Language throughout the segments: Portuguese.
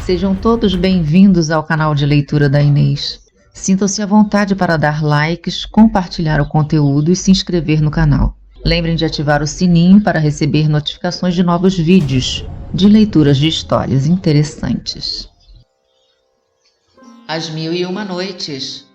Sejam todos bem-vindos ao canal de leitura da Inês. Sintam-se à vontade para dar likes, compartilhar o conteúdo e se inscrever no canal. Lembrem de ativar o sininho para receber notificações de novos vídeos de leituras de histórias interessantes. As 1001 Noites,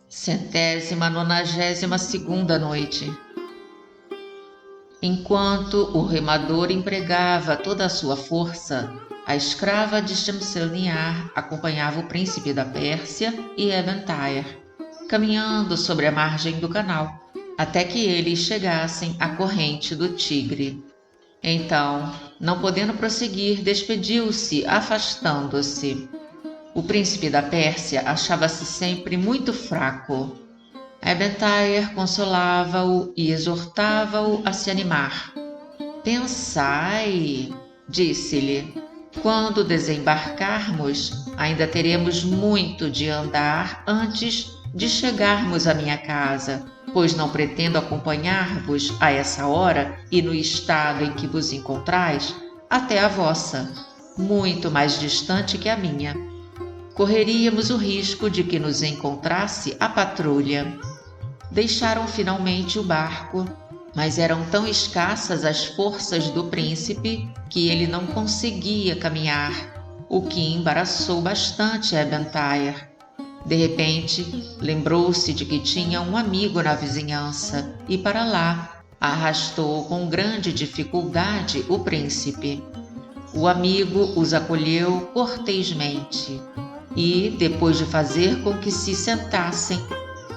192ª noite. Enquanto o remador empregava toda a sua força, a escrava de Shamselnihar acompanhava o príncipe da Pérsia e Ebn-Thaher, caminhando sobre a margem do canal, até que eles chegassem à corrente do Tigre. Então, não podendo prosseguir, despediu-se, afastando-se. O príncipe da Pérsia achava-se sempre muito fraco. Ebn-Thaher consolava-o e exortava-o a se animar. Pensai, disse-lhe, quando desembarcarmos, ainda teremos muito de andar antes de chegarmos à minha casa, pois não pretendo acompanhar-vos a essa hora e no estado em que vos encontrais até a vossa, muito mais distante que a minha. Correríamos o risco de que nos encontrasse a patrulha. Deixaram finalmente o barco, mas eram tão escassas as forças do príncipe que ele não conseguia caminhar, o que embaraçou bastante Ebn-Thaher. De repente, lembrou-se de que tinha um amigo na vizinhança e para lá arrastou com grande dificuldade o príncipe. O amigo os acolheu cortesmente e, depois de fazer com que se sentassem,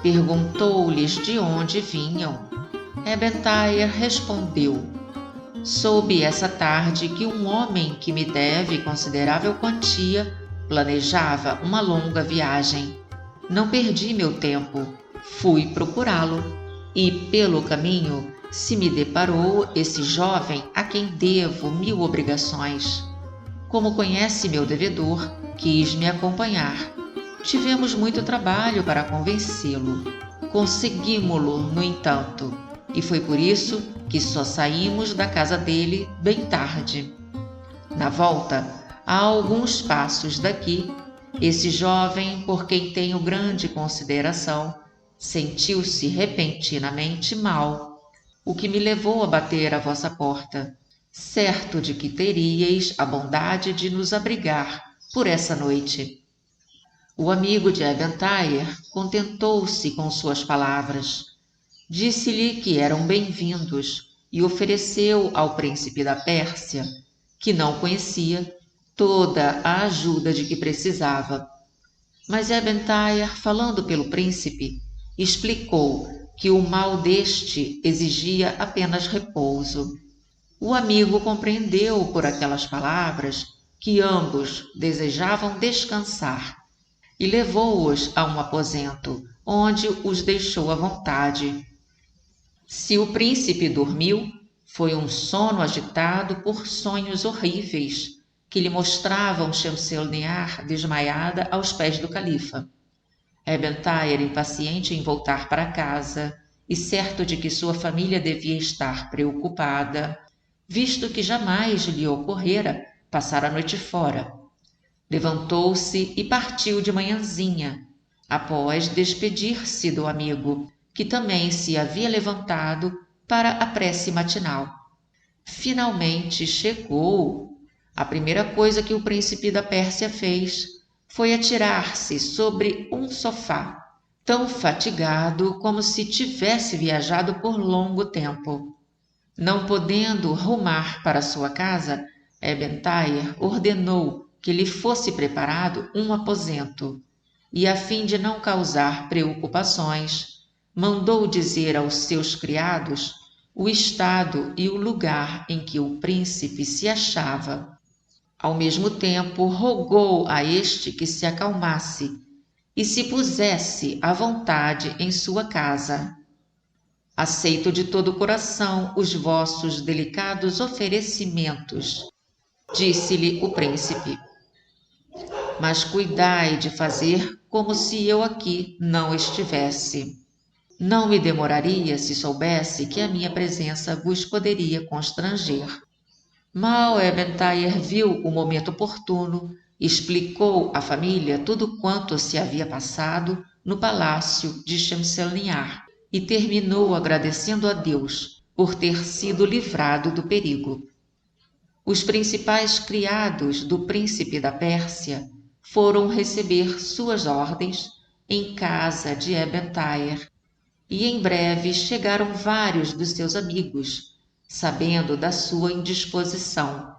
perguntou-lhes de onde vinham. Ebn-Thaher respondeu: soube essa tarde que um homem que me deve considerável quantia planejava uma longa viagem. Não perdi meu tempo, fui procurá-lo e, pelo caminho, se me deparou esse jovem a quem devo 1000 obrigações. Como conhece meu devedor, quis me acompanhar. Tivemos muito trabalho para convencê-lo. Conseguimo-lo, no entanto, e foi por isso que só saímos da casa dele bem tarde. Na volta, a alguns passos daqui, esse jovem, por quem tenho grande consideração, sentiu-se repentinamente mal, o que me levou a bater à vossa porta, certo de que teríeis a bondade de nos abrigar por essa noite. O amigo de Ebn-Thaher contentou-se com suas palavras. Disse-lhe que eram bem-vindos e ofereceu ao príncipe da Pérsia, que não conhecia, toda a ajuda de que precisava. Mas Ebn-Thaher, falando pelo príncipe, explicou que o mal deste exigia apenas repouso. O amigo compreendeu por aquelas palavras que ambos desejavam descansar e levou-os a um aposento, onde os deixou à vontade. Se o príncipe dormiu, foi um sono agitado por sonhos horríveis que lhe mostravam Shamselnihar desmaiada aos pés do califa. Ebn-Thaher, impaciente em voltar para casa e certo de que sua família devia estar preocupada, visto que jamais lhe ocorrera passar a noite fora, levantou-se e partiu de manhãzinha, após despedir-se do amigo, que também se havia levantado para a prece matinal. Finalmente chegou. A primeira coisa que o príncipe da Pérsia fez foi atirar-se sobre um sofá, tão fatigado como se tivesse viajado por longo tempo. Não podendo rumar para sua casa, Ebn-Thaher ordenou que lhe fosse preparado um aposento, e a fim de não causar preocupações, mandou dizer aos seus criados o estado e o lugar em que o príncipe se achava. Ao mesmo tempo, rogou a este que se acalmasse e se pusesse à vontade em sua casa. Aceito de todo o coração os vossos delicados oferecimentos, disse-lhe o príncipe. Mas cuidai de fazer como se eu aqui não estivesse. Não me demoraria se soubesse que a minha presença vos poderia constranger. Mal Ebn-Thaher viu o momento oportuno explicou à família tudo quanto se havia passado no palácio de Shemselnihar e terminou agradecendo a Deus por ter sido livrado do perigo. Os principais criados do príncipe da Pérsia foram receber suas ordens em casa de Ebn-Thaher, e em breve chegaram vários dos seus amigos, sabendo da sua indisposição.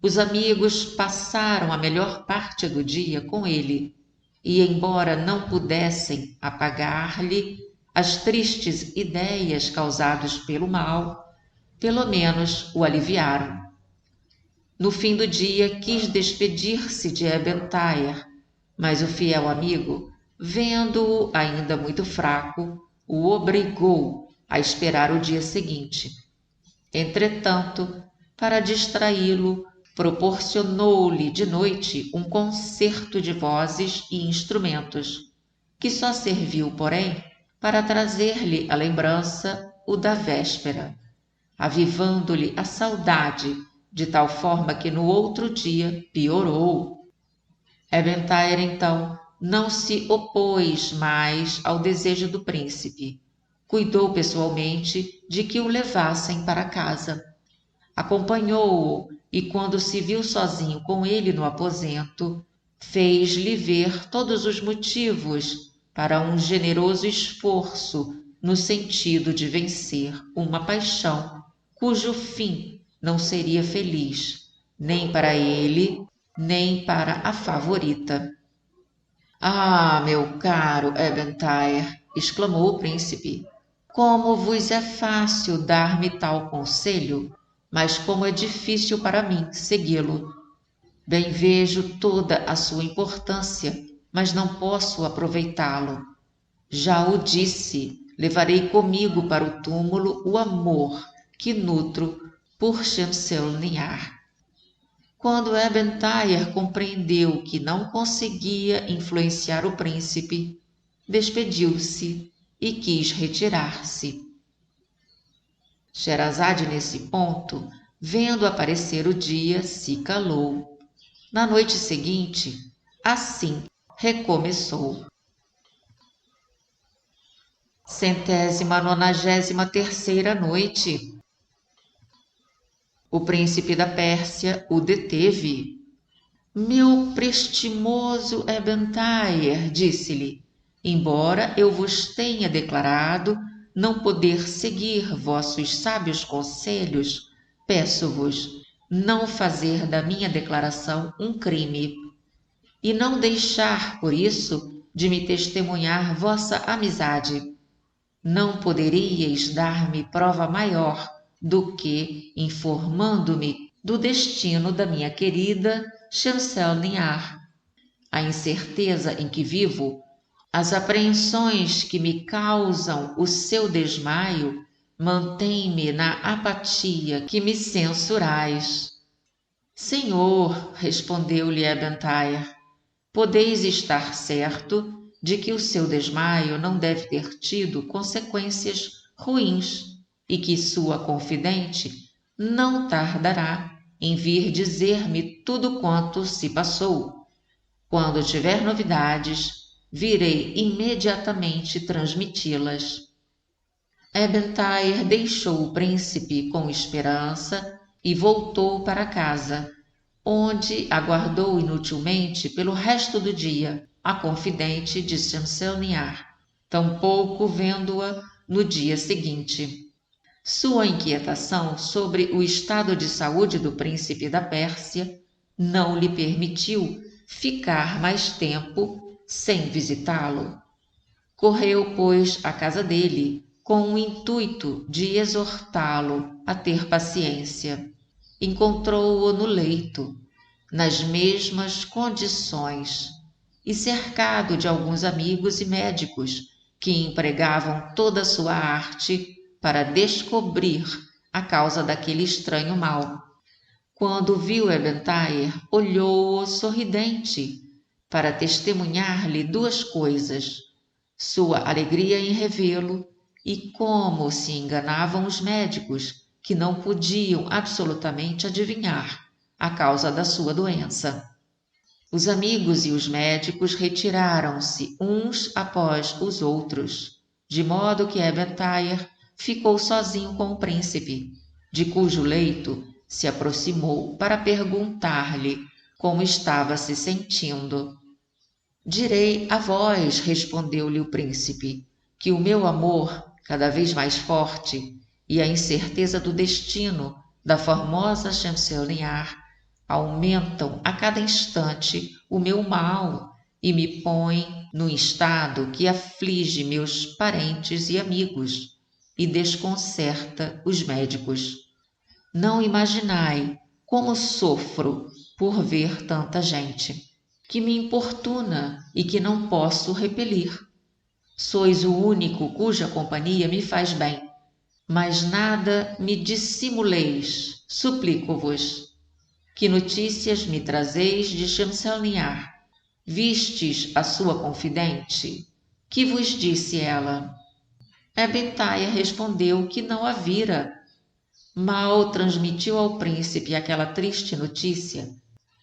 Os amigos passaram a melhor parte do dia com ele, e embora não pudessem apagar-lhe as tristes ideias causadas pelo mal, pelo menos o aliviaram. No fim do dia quis despedir-se de Ebn-Thaher, mas o fiel amigo, vendo-o ainda muito fraco, o obrigou a esperar o dia seguinte. Entretanto, para distraí-lo, proporcionou-lhe de noite um concerto de vozes e instrumentos, que só serviu, porém, para trazer-lhe a lembrança o da véspera, avivando-lhe a saudade, de tal forma que no outro dia piorou. Ebn-Thaher, então, não se opôs mais ao desejo do príncipe. Cuidou pessoalmente de que o levassem para casa. Acompanhou-o e, quando se viu sozinho com ele no aposento, fez-lhe ver todos os motivos para um generoso esforço no sentido de vencer uma paixão cujo fim não seria feliz, nem para ele, nem para a favorita. Ah, meu caro Ebn-Thaher, exclamou o príncipe, como vos é fácil dar-me tal conselho, mas como é difícil para mim segui-lo. Bem vejo toda a sua importância, mas não posso aproveitá-lo. Já o disse, levarei comigo para o túmulo o amor que nutro por Shemselnihar. Quando Ebn-Thaher compreendeu que não conseguia influenciar o príncipe, despediu-se e quis retirar-se. Sherazade, nesse ponto, vendo aparecer o dia, se calou. Na noite seguinte, assim recomeçou. 193ª noite. O príncipe da Pérsia o deteve. Meu prestimoso Ebn-Thaher, disse-lhe, embora eu vos tenha declarado não poder seguir vossos sábios conselhos, peço-vos não fazer da minha declaração um crime, e não deixar, por isso, de me testemunhar vossa amizade. Não poderíeis dar-me prova maior do que informando-me do destino da minha querida Shemselnihar. A incerteza em que vivo, as apreensões que me causam o seu desmaio, mantém-me na apatia que me censurais. Senhor, respondeu-lhe Ebn-Thaher, podeis estar certo de que o seu desmaio não deve ter tido consequências ruins e que sua confidente não tardará em vir dizer-me tudo quanto se passou. Quando tiver novidades, virei imediatamente transmiti-las. Ebn-Thaher deixou o príncipe com esperança e voltou para casa, onde aguardou inutilmente pelo resto do dia a confidente de Shemselnihar, tampouco vendo-a no dia seguinte. Sua inquietação sobre o estado de saúde do príncipe da Pérsia não lhe permitiu ficar mais tempo sem visitá-lo. Correu, pois, à casa dele, com o intuito de exortá-lo a ter paciência. Encontrou-o no leito, nas mesmas condições, e cercado de alguns amigos e médicos que empregavam toda a sua arte para descobrir a causa daquele estranho mal. Quando viu Ebn-Thaher, olhou-o sorridente para testemunhar-lhe duas coisas: sua alegria em revê-lo e como se enganavam os médicos que não podiam absolutamente adivinhar a causa da sua doença. Os amigos e os médicos retiraram-se uns após os outros, de modo que Ebentayer ficou sozinho com o príncipe, de cujo leito se aproximou para perguntar-lhe como estava se sentindo. Direi a vós, respondeu-lhe o príncipe, que o meu amor, cada vez mais forte, e a incerteza do destino da formosa Shamselnihar aumentam a cada instante o meu mal e me põem num estado que aflige meus parentes e amigos e desconcerta os médicos. Não imaginai como sofro por ver tanta gente, que me importuna e que não posso repelir. Sois o único cuja companhia me faz bem, mas nada me dissimuleis, suplico-vos. Que notícias me trazeis de Shamselnihar? Vistes a sua confidente? Que vos disse ela? Ebentayer respondeu que não a vira. Mal transmitiu ao príncipe aquela triste notícia.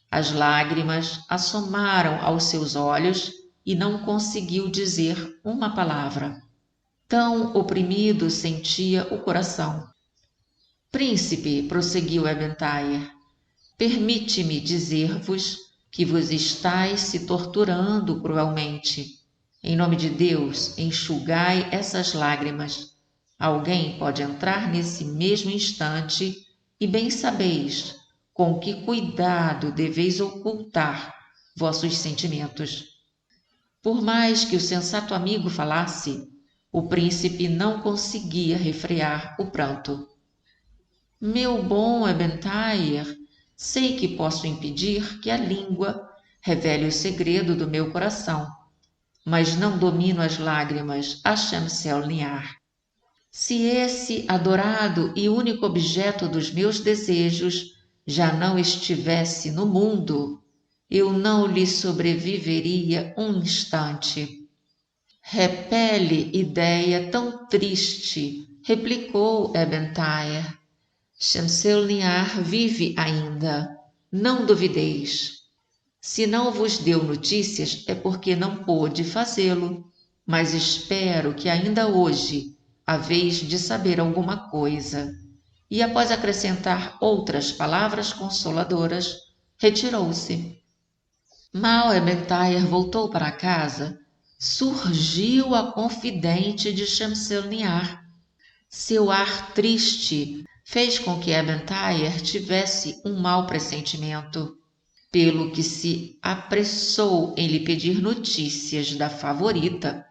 As lágrimas assomaram aos seus olhos e não conseguiu dizer uma palavra. Tão oprimido sentia o coração. Príncipe, prosseguiu Ebentayer, permite-me dizer-vos que vos estáis se torturando cruelmente. Em nome de Deus, enxugai essas lágrimas. Alguém pode entrar nesse mesmo instante e bem sabeis com que cuidado deveis ocultar vossos sentimentos. Por mais que o sensato amigo falasse, o príncipe não conseguia refrear o pranto. Meu bom Ebentayer, sei que posso impedir que a língua revele o segredo do meu coração, mas não domino as lágrimas a Shamselnihar. Se esse adorado e único objeto dos meus desejos já não estivesse no mundo, eu não lhe sobreviveria um instante. Repele ideia tão triste, replicou Ebentayer. Shamselnihar vive ainda, não duvideis. Se não vos deu notícias é porque não pôde fazê-lo, mas espero que ainda hoje haveis de saber alguma coisa. E após acrescentar outras palavras consoladoras, retirou-se. Mal Ebentayer voltou para casa, surgiu a confidente de Shamselnihar. Seu ar triste fez com que Ebentayer tivesse um mau pressentimento, pelo que se apressou em lhe pedir notícias da favorita.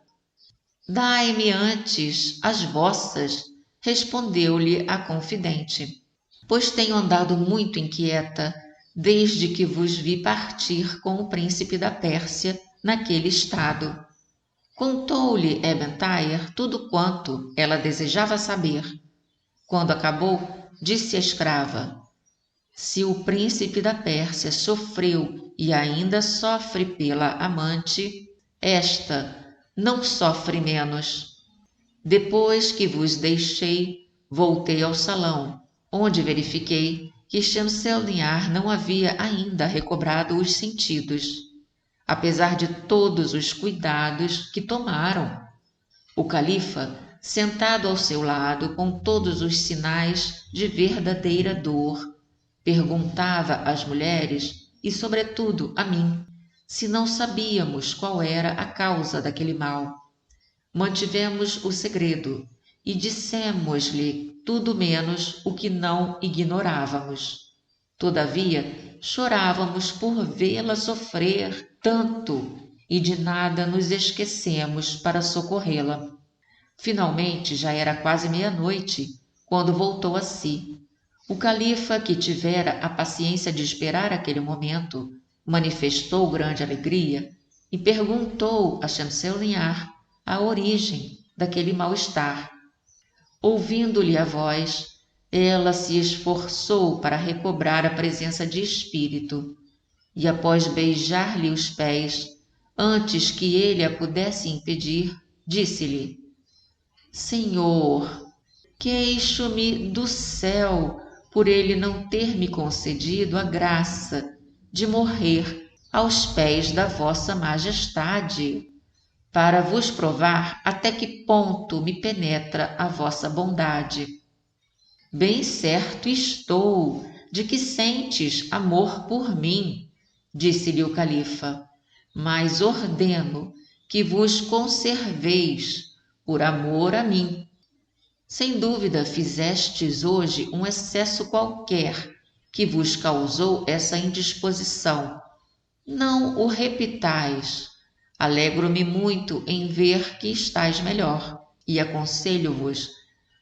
Dai-me antes as vossas, respondeu-lhe a confidente, pois tenho andado muito inquieta desde que vos vi partir com o príncipe da Pérsia naquele estado. Contou-lhe Ebentayer tudo quanto ela desejava saber. Quando acabou, disse a escrava: se o príncipe da Pérsia sofreu e ainda sofre pela amante, esta não sofre menos. Depois que vos deixei, voltei ao salão, onde verifiquei que Shamselnihar não havia ainda recobrado os sentidos, apesar de todos os cuidados que tomaram. O califa, sentado ao seu lado com todos os sinais de verdadeira dor, perguntava às mulheres, e sobretudo a mim, se não sabíamos qual era a causa daquele mal. Mantivemos o segredo e dissemos-lhe tudo menos o que não ignorávamos. Todavia, chorávamos por vê-la sofrer tanto e de nada nos esquecemos para socorrê-la. Finalmente já era quase meia-noite, quando voltou a si. O califa, que tivera a paciência de esperar aquele momento, manifestou grande alegria e perguntou a Shamselnihar a origem daquele mal-estar. Ouvindo-lhe a voz, ela se esforçou para recobrar a presença de espírito e, após beijar-lhe os pés, antes que ele a pudesse impedir, disse-lhe: Senhor, queixo-me do céu por ele não ter me concedido a graça de morrer aos pés da vossa majestade, para vos provar até que ponto me penetra a vossa bondade. Bem certo estou de que sentes amor por mim, disse-lhe o califa, mas ordeno que vos conserveis por amor a mim. Sem dúvida fizestes hoje um excesso qualquer que vos causou essa indisposição. Não o repitais. Alegro-me muito em ver que estáis melhor e aconselho-vos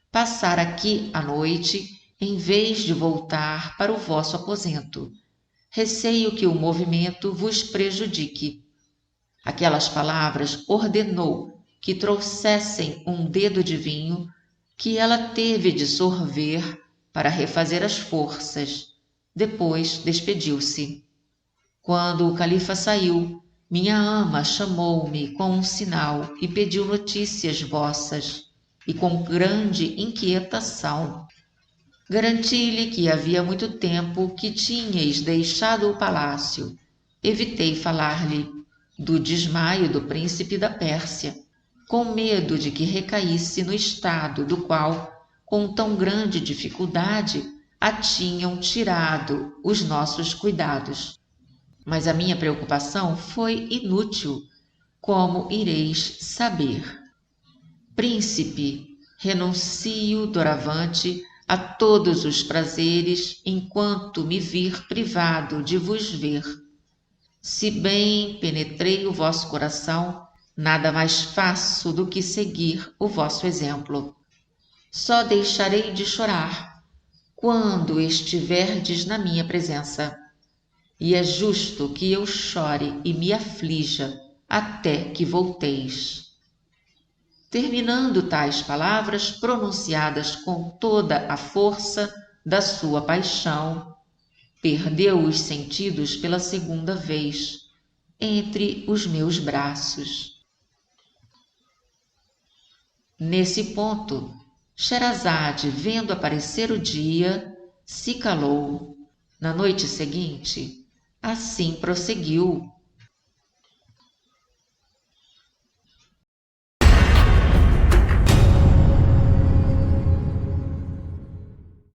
passar aqui a noite em vez de voltar para o vosso aposento. Receio que o movimento vos prejudique. Aquelas palavras ordenou que trouxessem um dedo de vinho que ela teve de sorver para refazer as forças. Depois despediu-se. Quando o califa saiu, minha ama chamou-me com um sinal e pediu notícias vossas, e com grande inquietação. Garanti-lhe que havia muito tempo que tinhais deixado o palácio. Evitei falar-lhe do desmaio do príncipe da Pérsia, com medo de que recaísse no estado do qual, com tão grande dificuldade, a tinham tirado os nossos cuidados. Mas a minha preocupação foi inútil, como ireis saber. Príncipe, renuncio doravante a todos os prazeres enquanto me vir privado de vos ver. Se bem penetrei o vosso coração, nada mais faço do que seguir o vosso exemplo. Só deixarei de chorar quando estiverdes na minha presença. E é justo que eu chore e me aflija até que volteis. Terminando tais palavras pronunciadas com toda a força da sua paixão, perdeu os sentidos pela segunda vez entre os meus braços. Nesse ponto, Sherazade, vendo aparecer o dia, se calou. Na noite seguinte, assim prosseguiu,